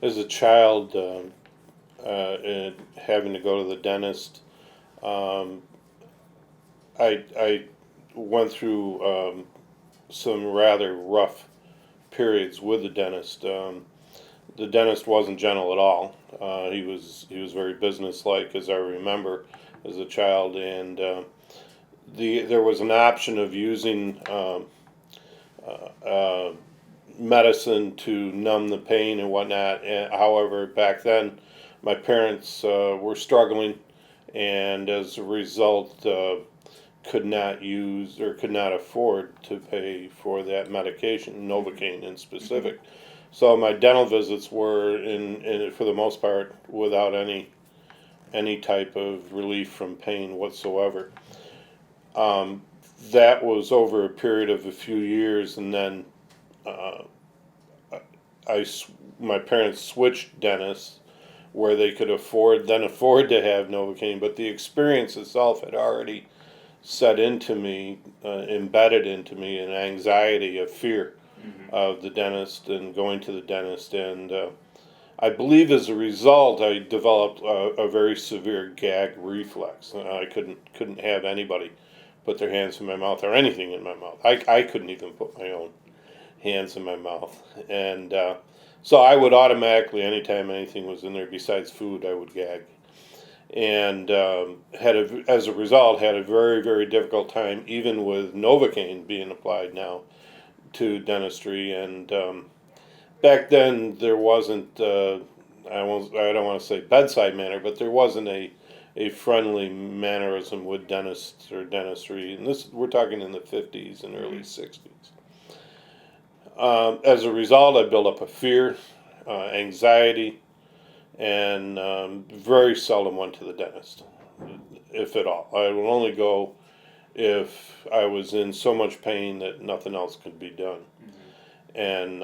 As a child, and having to go to the dentist, um, I went through some rather rough periods with the dentist. The dentist wasn't gentle at all. He was very businesslike, as I remember, as a child, and there was an option of using uh, medicine to numb the pain and whatnot. And, however, back then, my parents were struggling, and as a result, could not use or could not afford to pay for that medication, Novocaine in specific. So my dental visits were, for the most part, without any type of relief from pain whatsoever. Um, that was over a period of a few years, and then uh, I, my parents switched dentists where they could afford to have Novocaine, but the experience itself had already set into me, embedded into me, an anxiety, a fear of the dentist and going to the dentist, and I believe as a result I developed a very severe gag reflex. I couldn't have anybody put their hands in my mouth or anything in my mouth. I couldn't even put my own hands in my mouth, and so I would automatically, anytime anything was in there besides food, I would gag, and as a result, had a very, very difficult time, even with Novocaine being applied now to dentistry. And back then, there wasn't, I don't want to say bedside manner, but there wasn't a friendly mannerism with dentists or dentistry. And this, we're talking in the 50s and early 60s. As a result, I built up a fear, anxiety, and very seldom went to the dentist, if at all. I would only go if I was in so much pain that nothing else could be done. And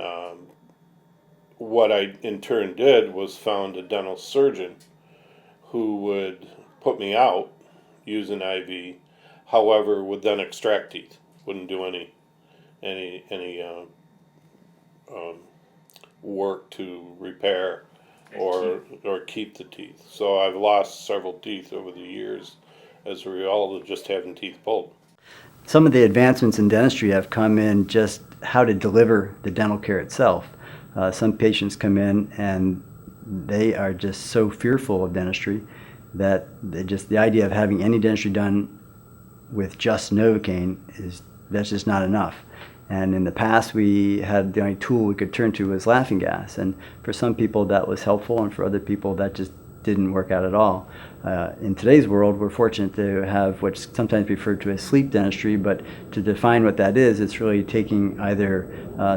what I in turn did was found a dental surgeon who would put me out using IV, however, would then extract teeth, wouldn't do any um, work to repair or keep the teeth. So I've lost several teeth over the years as a result of just having teeth pulled. Some of the advancements in dentistry have come in just how to deliver the dental care itself. Some patients come in and they are just so fearful of dentistry that the idea of having any dentistry done with just Novocaine that's just not enough. And in the past, we had the only tool we could turn to was laughing gas, and for some people that was helpful, and for other people that just didn't work out at all. In today's world, we're fortunate to have what's sometimes referred to as sleep dentistry, but to define what that is, it's really taking either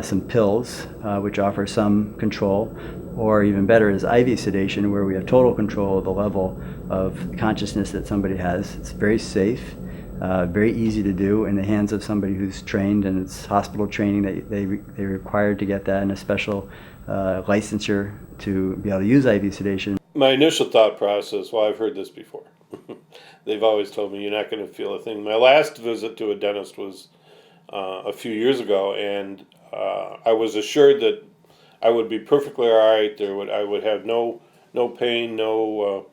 some pills, which offer some control, or even better is IV sedation, where we have total control of the level of consciousness that somebody has. It's very safe, very easy to do in the hands of somebody who's trained, and it's hospital training that they're required to get that, and a special licensure to be able to use IV sedation. My initial thought process, well, I've heard this before. They've always told me you're not going to feel a thing. My last visit to a dentist was a few years ago, and I was assured that I would be perfectly all right. I would have no pain, no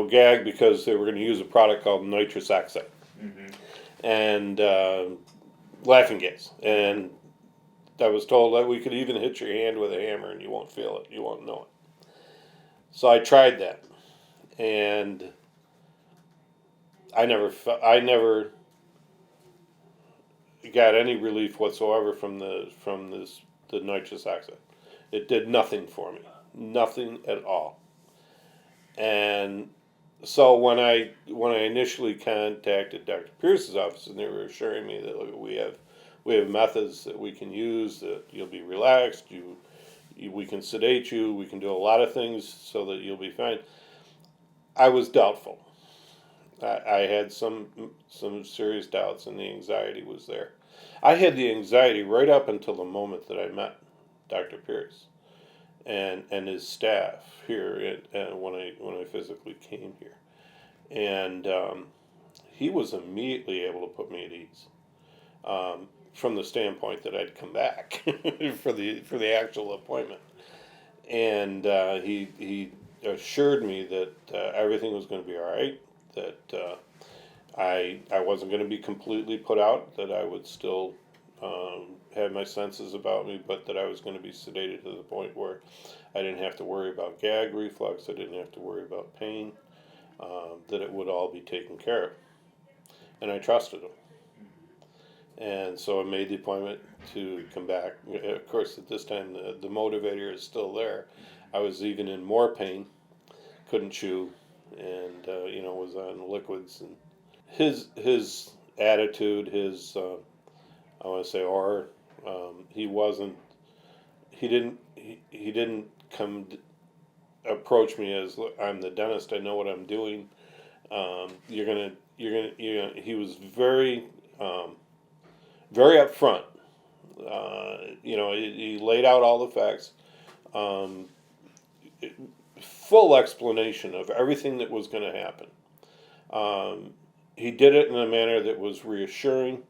gag, because they were going to use a product called nitrous oxide and laughing gas. And I was told that we could even hit your hand with a hammer and you won't feel it, you won't know it. So I tried that, and I never got any relief whatsoever from the nitrous oxide. It did nothing for me, nothing at all. And so when I initially contacted Dr. Pierce's office, and they were assuring me that, look, we have methods that we can use, that you'll be relaxed, we can sedate you, we can do a lot of things so that you'll be fine, I was doubtful. I had some serious doubts, and the anxiety was there. I had the anxiety right up until the moment that I met Dr. Pierce and his staff here when I physically came here, and he was immediately able to put me at ease, from the standpoint that I'd come back for the actual appointment. and he assured me that everything was going to be all right. That I wasn't going to be completely put out. That I would still have my senses about me, but that I was going to be sedated to the point where I didn't have to worry about gag reflex. I didn't have to worry about pain. That it would all be taken care of, and I trusted him. And so I made the appointment to come back. Of course, at this time, the motivator is still there. I was even in more pain, couldn't chew, and was on liquids. And his attitude, his I want to say aura, he wasn't. He didn't come approach me as, "Look, I'm the dentist. I know what I'm doing. He was very very upfront. He laid out all the facts, um, full explanation of everything that was going to happen. He did it in a manner that was reassuring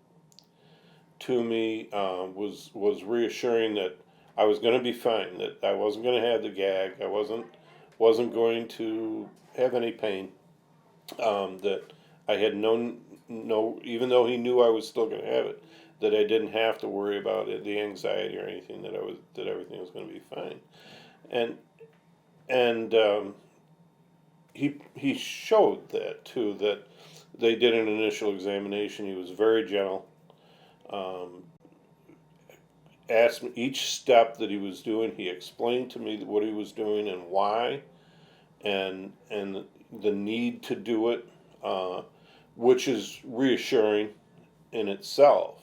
to me. Was reassuring that I was going to be fine. That I wasn't going to have the gag. I wasn't going to have any pain. That I had no, even though he knew I was still going to have it, that I didn't have to worry about it, the anxiety or anything. That everything was going to be fine, and he showed that too. That they did an initial examination. He was very gentle. Um, Asked me each step that he was doing. He explained to me what he was doing and why, and the need to do it, which is reassuring in itself.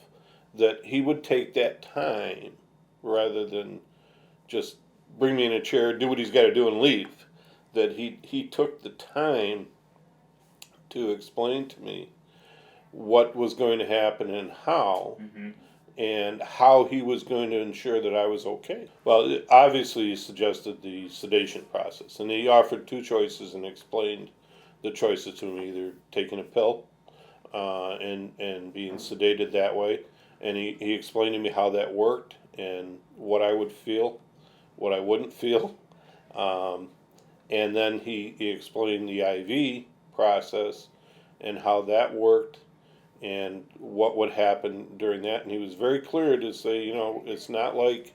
That he would take that time rather than just bring me in a chair, do what he's got to do, and leave. That he took the time to explain to me what was going to happen and how. Mm-hmm. And how he was going to ensure that I was okay. Well, obviously, he suggested the sedation process, and he offered two choices and explained the choices to me: either taking a pill and being sedated that way, and he explained to me how that worked and what I would feel, what I wouldn't feel, and then he explained the IV process and how that worked and what would happen during that. And he was very clear to say, it's not like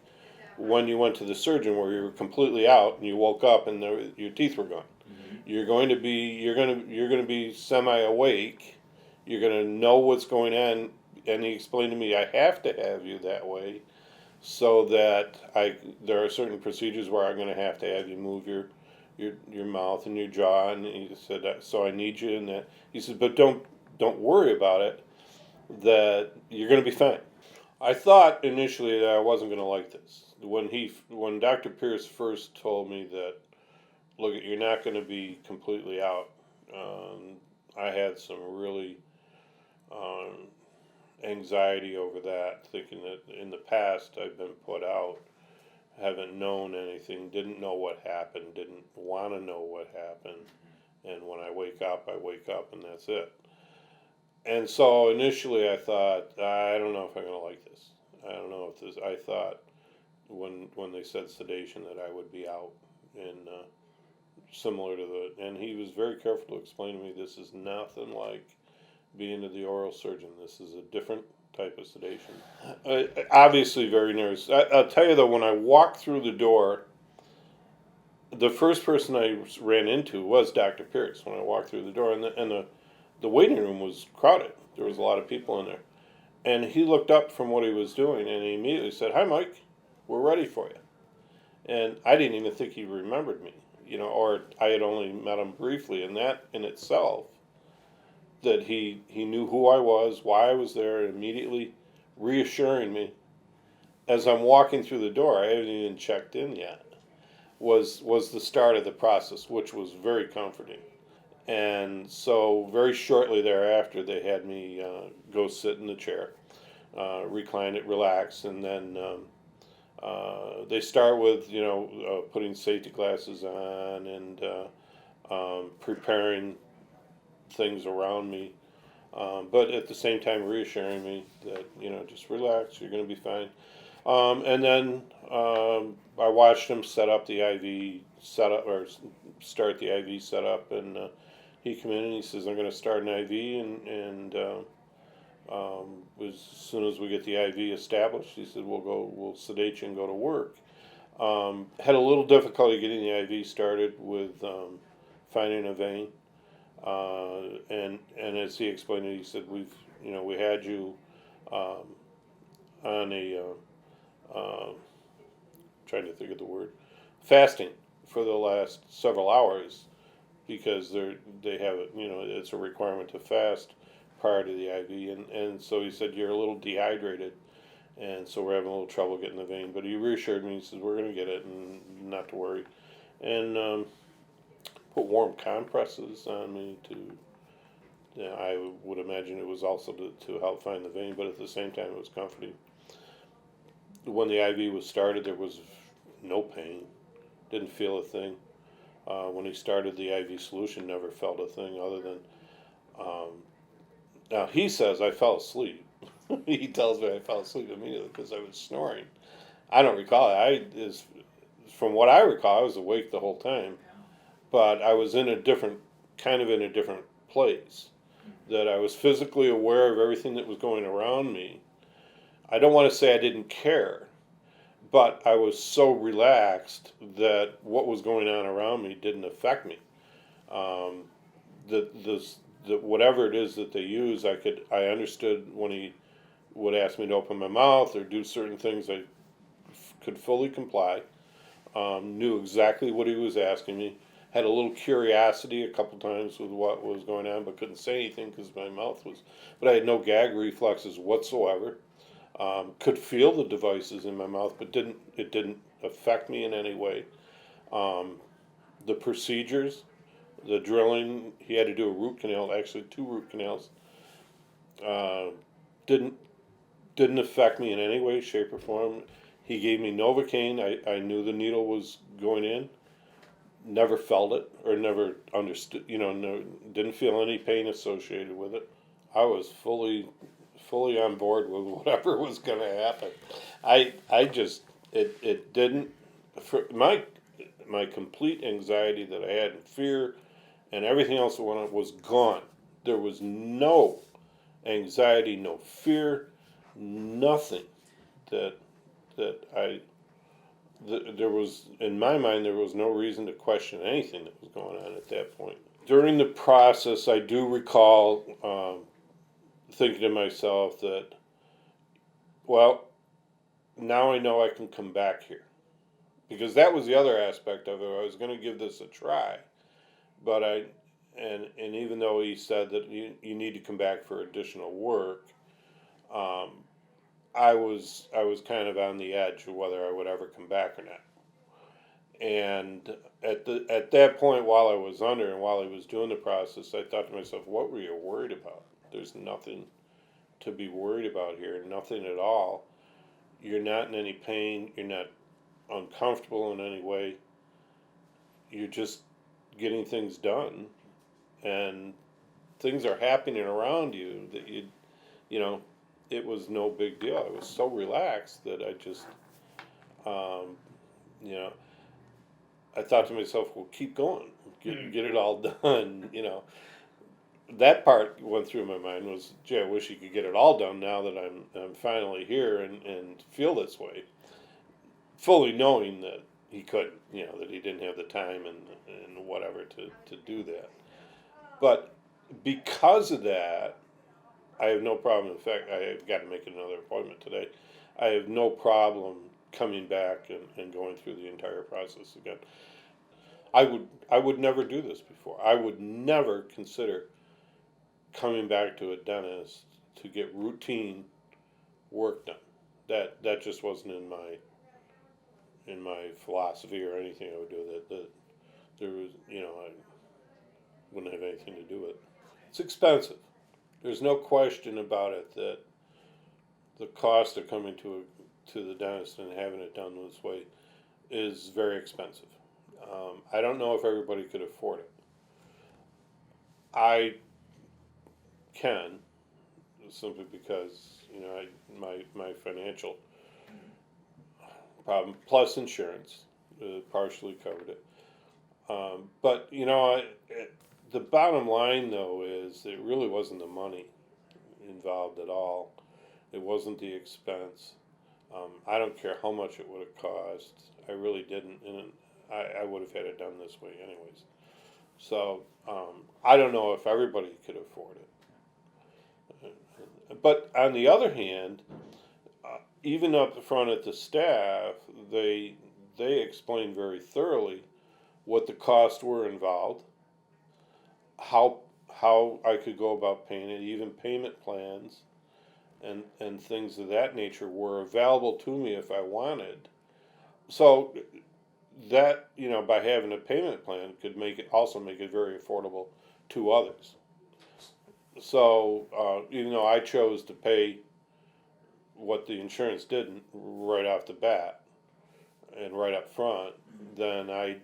when you went to the surgeon where you were completely out and you woke up and your teeth were gone. Mm-hmm. You're going to be semi awake. You're going to know what's going on. And he explained to me, I have to have you that way, so that there are certain procedures where I'm going to have you move your mouth and your jaw. And he said, so I need you in that. He said, but don't worry about it, that you're going to be fine. I thought initially that I wasn't going to like this. When Dr. Pierce first told me that, look, you're not going to be completely out, I had some really anxiety over that, thinking that in the past I've been put out, haven't known anything, didn't know what happened, didn't want to know what happened, and when I wake up, and that's it. And so initially I thought, I don't know if I'm going to like this. I don't know if this, I thought when they said sedation that I would be out, and similar to and he was very careful to explain to me, this is nothing like being to the oral surgeon. This is a different type of sedation. Obviously very nervous. I'll tell you though, when I walked through the door, the first person I ran into was Dr. Pierce when I walked through the door, and the waiting room was crowded. There was a lot of people in there. And he looked up from what he was doing and he immediately said, "Hi, Mike, we're ready for you." And I didn't even think he remembered me, or I had only met him briefly. And that in itself, that he knew who I was, why I was there, immediately reassuring me as I'm walking through the door, I haven't even checked in yet, was the start of the process, which was very comforting. And so very shortly thereafter, they had me go sit in the chair, recline it, relax, and then they start with putting safety glasses on and preparing things around me, but at the same time reassuring me that just relax, you're going to be fine. And then I watched him set up the IV setup or start the IV setup, and he came in and he says, "I'm going to start an IV, and as soon as we get the IV established," he said, we'll sedate you and go to work." Had a little difficulty getting the IV started with finding a vein, and as he explained it, he said, we had you on a trying to think of the word, fasting for the last several hours because they have it, it's a requirement to fast prior to the IV, and so he said, "You're a little dehydrated, and so we're having a little trouble getting the vein." But he reassured me. He says, "We're going to get it, and not to worry." And put warm compresses on me to. Yeah, I would imagine it was also to help find the vein, but at the same time, it was comforting. When the IV was started, there was no pain. Didn't feel a thing. When he started the IV solution, never felt a thing other than. Now he says I fell asleep. He tells me I fell asleep immediately because I was snoring. I don't recall it. From what I recall, I was awake the whole time, but I was in a different place. That I was physically aware of everything that was going around me. I don't want to say I didn't care, but I was so relaxed that what was going on around me didn't affect me. Um, the whatever it is that they use, I understood when he would ask me to open my mouth or do certain things. I could fully comply. Knew exactly what he was asking me. Had a little curiosity a couple times with what was going on, but couldn't say anything because my mouth was. But I had no gag reflexes whatsoever. Could feel the devices in my mouth, but it didn't affect me in any way. The procedures, the drilling, he had to do a root canal, actually two root canals. Uh, didn't didn't affect me in any way, shape, or form. He gave me Novocaine. I knew the needle was going in. Never felt it or never understood. No, didn't feel any pain associated with it. I was fully on board with whatever was going to happen. I just it didn't for my complete anxiety that I had and fear and everything else that went on was gone. There was no anxiety, no fear, nothing that that I there was in my mind there was no reason to question anything that was going on at that point. During the process, I do recall thinking to myself that, well, now I know I can come back here. Because that was the other aspect of it. I was going to give this a try, but and even though he said that you need to come back for additional work, um, I was kind of on the edge of whether I would ever come back or not. And at that point, while I was under and while I was doing the process, I thought to myself, what were you worried about? There's nothing to be worried about here, nothing at all. You're not in any pain. You're not uncomfortable in any way. You're just getting things done, and things are happening around you that you know, it was no big deal. I was so relaxed that I just, um, you know, I thought to myself, well, keep going, get it all done. That part went through my mind was, gee, I wish you could get it all done now that I'm finally here and feel this way, fully knowing that he couldn't, that he didn't have the time and whatever to do that. But because of that, I have no problem. In fact, I've got to make another appointment today. I have no problem coming back and going through the entire process again. I would never do this before. I would never consider coming back to a dentist to get routine work done. That just wasn't in my philosophy or anything I would do. That there was, I wouldn't have anything to do with it. It's expensive. There's no question about it that the cost of coming to the dentist and having it done this way is very expensive. I don't know if everybody could afford it. I can, simply because my financial problem, plus insurance, partially covered it. But the bottom line though is it really wasn't the money involved at all. It wasn't the expense. I don't care how much it would have cost. I really didn't, and I would have had it done this way anyways. So I don't know if everybody could afford it. But on the other hand, even up front at the staff, they explained very thoroughly what the costs were involved, how I could go about paying it, even payment plans, and things of that nature were available to me if I wanted. So that by having a payment plan could make it very affordable to others. So even though I chose to pay what the insurance didn't right off the bat and right up front, then I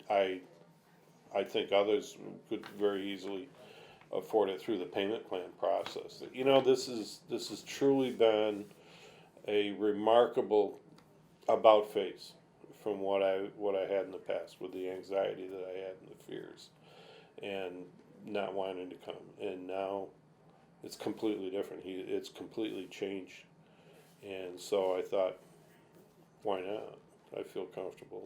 think others could very easily afford it through the payment plan process. This has truly been a remarkable about face from what I had in the past with the anxiety that I had and the fears and not wanting to come. And now it's completely different. It's completely changed. And so I thought, why not? I feel comfortable.